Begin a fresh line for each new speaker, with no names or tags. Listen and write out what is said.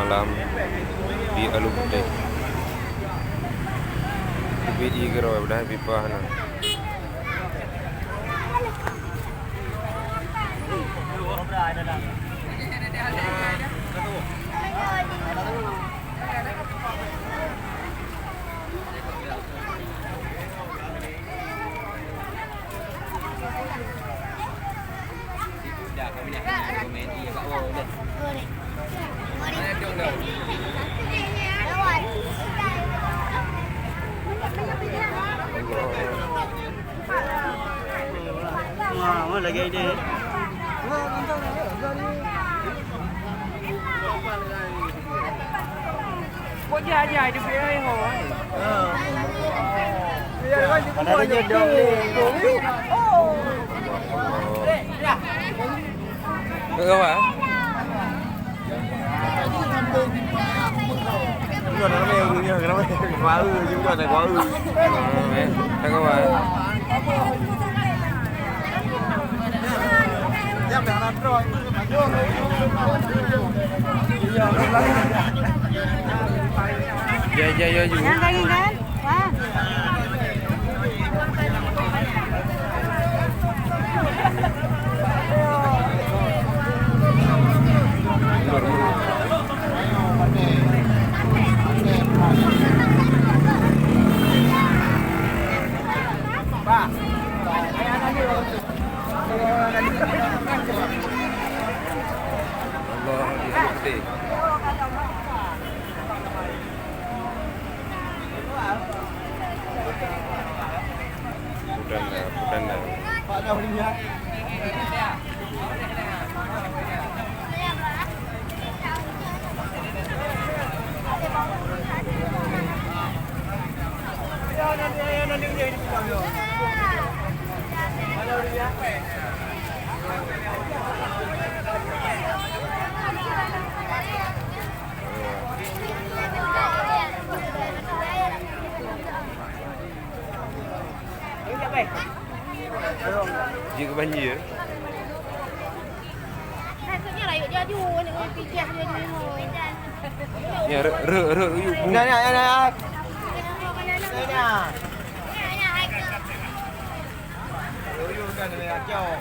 malam di Alumni. Biji kero dah pipa na.
Wah, lagi ide.
Có dài dài đi phía đây hồ ấy.
Ada jedong ni.
Kau apa?
Jual dalam ni urunya kenapa? Kuau juga tak kuau.
Tak kau apa?
Jam dah nak draw.
Ya juga.
Yang lagi kan? Wah.
Allah Akbar. Bukan dah.
Pak dah belinya.
Jika banjir.
Maksudnya lah dia aju nak pijak dia dulu.
Ya, yuk.
Nah.
Kenapa
Yo dah nak